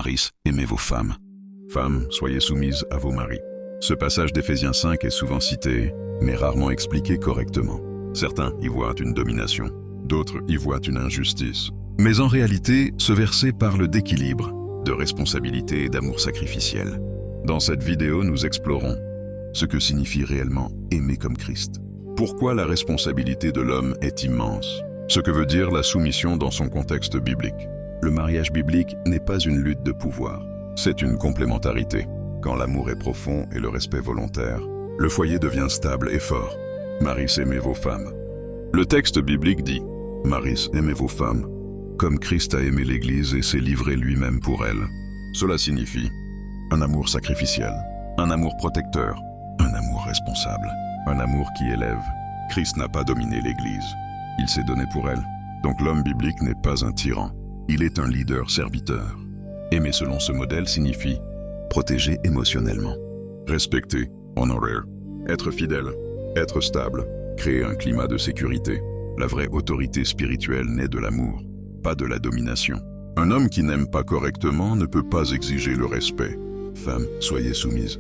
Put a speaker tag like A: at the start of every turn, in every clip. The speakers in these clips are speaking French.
A: Maris, aimez vos femmes. Femmes, soyez soumises à vos maris. Ce passage d'Éphésiens 5 est souvent cité, mais rarement expliqué correctement. Certains y voient une domination, d'autres y voient une injustice. Mais en réalité, ce verset parle d'équilibre, de responsabilité et d'amour sacrificiel. Dans cette vidéo, nous explorons ce que signifie réellement aimer comme Christ. Pourquoi la responsabilité de l'homme est immense. Ce que veut dire la soumission dans son contexte biblique. Le mariage biblique n'est pas une lutte de pouvoir, c'est une complémentarité. Quand l'amour est profond et le respect volontaire, le foyer devient stable et fort. Maris, aimez vos femmes. Le texte biblique dit « Maris, aimez vos femmes, comme Christ a aimé l'Église et s'est livré lui-même pour elle ». Cela signifie un amour sacrificiel, un amour protecteur, un amour responsable, un amour qui élève. Christ n'a pas dominé l'Église, il s'est donné pour elle. Donc l'homme biblique n'est pas un tyran, il est un leader serviteur. Aimer selon ce modèle signifie protéger émotionnellement, respecter, honorer, être fidèle, être stable, créer un climat de sécurité. La vraie autorité spirituelle naît de l'amour, pas de la domination. Un homme qui n'aime pas correctement ne peut pas exiger le respect. Femmes, soyez soumises.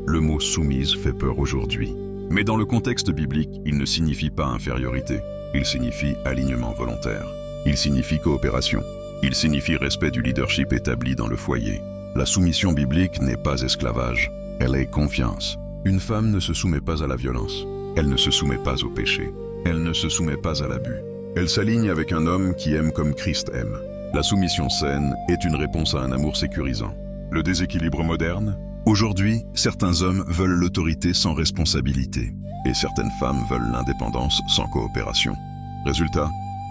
A: Le mot soumise fait peur aujourd'hui. Mais dans le contexte biblique, il ne signifie pas infériorité. Il signifie alignement volontaire. Il signifie coopération. Il signifie respect du leadership établi dans le foyer. La soumission biblique n'est pas esclavage, elle est confiance. Une femme ne se soumet pas à la violence. Elle ne se soumet pas au péché. Elle ne se soumet pas à l'abus. Elle s'aligne avec un homme qui aime comme Christ aime. La soumission saine est une réponse à un amour sécurisant. Le déséquilibre moderne? Aujourd'hui, certains hommes veulent l'autorité sans responsabilité et certaines femmes veulent l'indépendance sans coopération. Résultat,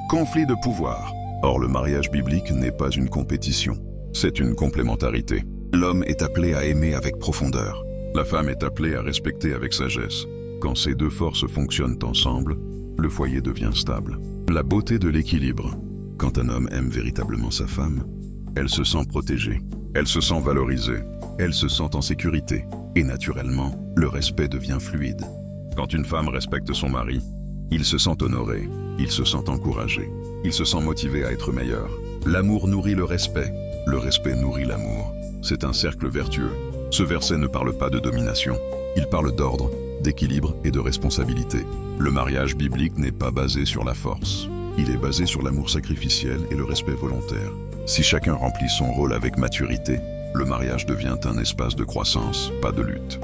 A: conflit de pouvoir. Or, le mariage biblique n'est pas une compétition, c'est une complémentarité. L'homme est appelé à aimer avec profondeur. La femme est appelée à respecter avec sagesse. Quand ces deux forces fonctionnent ensemble, le foyer devient stable. La beauté de l'équilibre. Quand un homme aime véritablement sa femme, elle se sent protégée, elle se sent valorisée, elle se sent en sécurité. Et naturellement, le respect devient fluide. Quand une femme respecte son mari, il se sent honoré, il se sent encouragé, il se sent motivé à être meilleur. L'amour nourrit le respect nourrit l'amour. C'est un cercle vertueux. Ce verset ne parle pas de domination, il parle d'ordre, d'équilibre et de responsabilité. Le mariage biblique n'est pas basé sur la force. Il est basé sur l'amour sacrificiel et le respect volontaire. Si chacun remplit son rôle avec maturité, le mariage devient un espace de croissance, pas de lutte.